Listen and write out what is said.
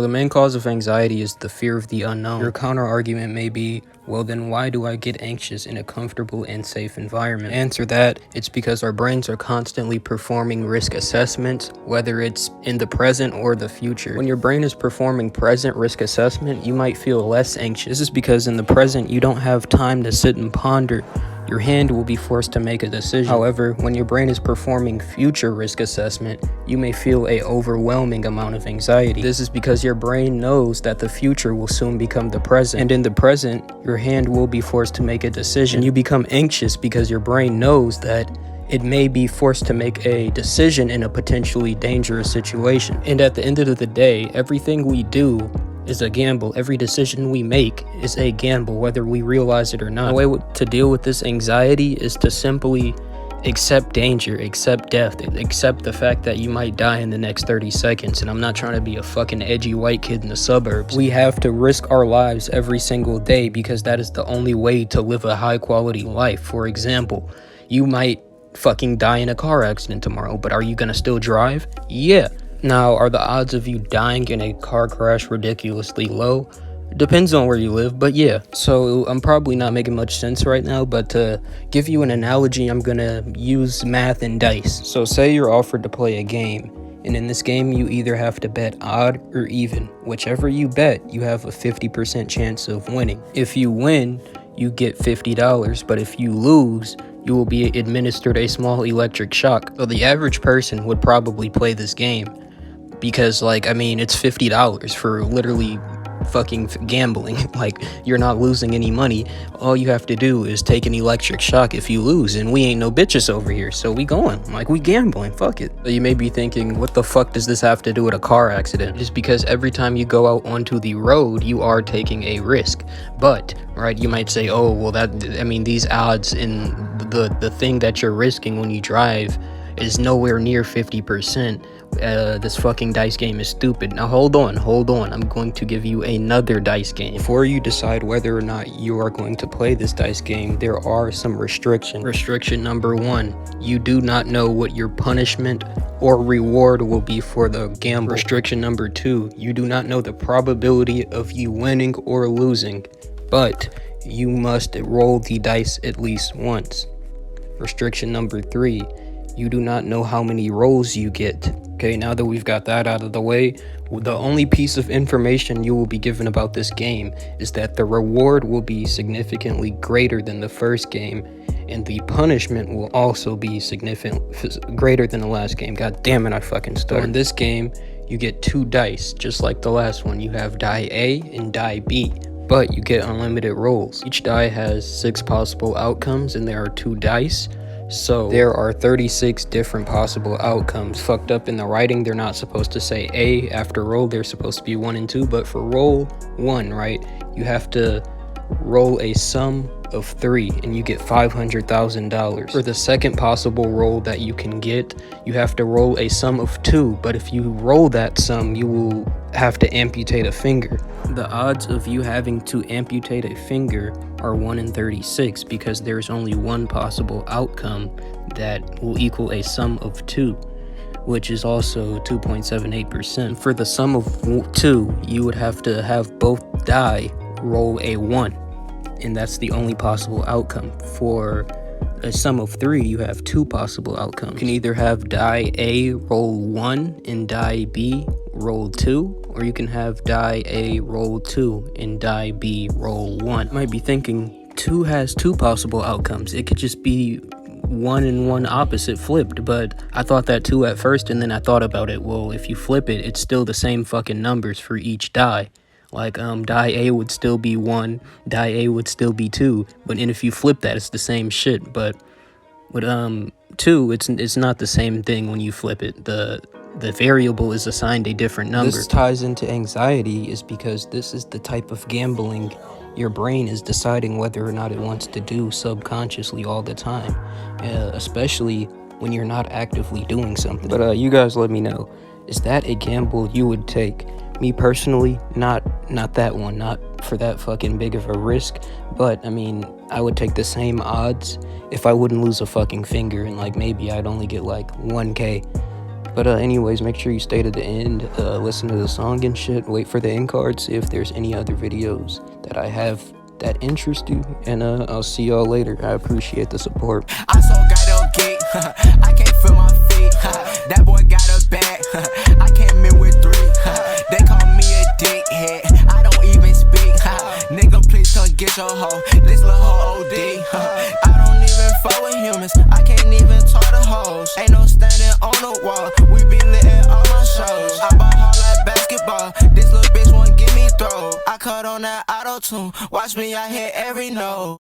The main cause of anxiety is the fear of the unknown. Your counter argument may be, well then why do I get anxious in a comfortable and safe environment? Answer that, it's because our brains are constantly performing risk assessments, whether it's in the present or the future. When your brain is performing present risk assessment, you might feel less anxious. This is because in the present, you don't have time to sit and ponder. Your hand will be forced to make a decision. However, when your brain is performing future risk assessment, you may feel an overwhelming amount of anxiety. This is because your brain knows that the future will soon become the present. And in the present, your hand will be forced to make a decision. And you become anxious because your brain knows that it may be forced to make a decision in a potentially dangerous situation. And at the end of the day, everything we do is a gamble. Every decision we make is a gamble, whether we realize it or not. The way to deal with this anxiety is to simply accept danger, accept death, accept the fact that you might die in the next 30 seconds. And I'm not trying to be a fucking edgy white kid in the suburbs. We have to risk our lives every single day because that is the only way to live a high quality life. For example, you might fucking die in a car accident tomorrow, but are you gonna still drive? Yeah. Now, are the odds of you dying in a car crash ridiculously low? Depends on where you live, but yeah. So I'm probably not making much sense right now, but to give you an analogy, I'm gonna use math and dice. So say you're offered to play a game, and in this game you either have to bet odd or even. Whichever you bet, you have a 50% chance of winning. If you win, you get $50, but if you lose, you will be administered a small electric shock. So the average person would probably play this game because, it's $50 for literally fucking gambling. You're not losing any money. All you have to do is take an electric shock if you lose, and we ain't no bitches over here, so we going. We gambling, fuck it. So you may be thinking, what the fuck does this have to do with a car accident? It's because every time you go out onto the road, you are taking a risk. But, right, you might say, oh, well, these odds in the thing that you're risking when you drive is nowhere near 50%. This fucking dice game is stupid. Now hold on, I'm going to give you another dice game. Before you decide whether or not you are going to play this dice game, there are some restrictions. Restriction number 1, you do not know what your punishment or reward will be for the gamble. Restriction number 2, you do not know the probability of you winning or losing, but you must roll the dice at least once. Restriction number 3, you do not know how many rolls you get. Okay, now that we've got that out of the way, the only piece of information you will be given about this game is that the reward will be significantly greater than the first game, and the punishment will also be significantly greater than the last game. God damn it, I fucking started. So in this game, you get 2 dice, just like the last one. You have die A and die B, but you get unlimited rolls. Each die has 6 possible outcomes, and there are 2 dice. So there are 36 different possible outcomes. Fucked up in the writing, they're not supposed to say A after roll, they're supposed to be 1 and 2, but for roll 1, right, you have to roll a sum of 3 and you get $500,000. For the second possible roll that you can get, you have to roll a sum of 2, but if you roll that sum, you will have to amputate a finger. The odds of you having to amputate a finger are 1 in 36 because there's only one possible outcome that will equal a sum of 2, which is also 2.78%. For the sum of 2, you would have to have both die roll a 1, and that's the only possible outcome. For a sum of 3, you have 2 possible outcomes. You can either have die A roll 1 and die B roll 2, or you can have die A roll 2 and die B roll 1. You might be thinking 2 has 2 possible outcomes. It could just be 1 and 1 opposite flipped, but I thought that too at first, and then I thought about it. Well, if you flip it, it's still the same fucking numbers for each die. Die A would still be 1, die A would still be 2, but and if you flip that, it's the same shit. But with 2, it's not the same thing when you flip it. The variable is assigned a different number. This ties into anxiety is because this is the type of gambling your brain is deciding whether or not it wants to do subconsciously all the time, especially when you're not actively doing something. But you guys let me know, is that a gamble you would take? Me personally, not that one, not for that fucking big of a risk, but I would take the same odds if I wouldn't lose a fucking finger, and maybe I'd only get 1K But anyways, make sure you stay to the end, listen to the song and shit, wait for the end card, see if there's any other videos that I have that interest you, and I'll see y'all later. I appreciate the support. I so got a geek, I can't feel my feet. That boy got a bag, I came in with 3. They call me a dickhead, I don't even speak. Nigga, please come get your hoe, this little hoe OD. I don't even fuck with humans, I can't even talk to hoes. Ain't no standing on the wall, we be lit at all my shows. I ball hard like basketball, this little bitch won't give me throw. I cut on that auto-tune, watch me, I hit every note.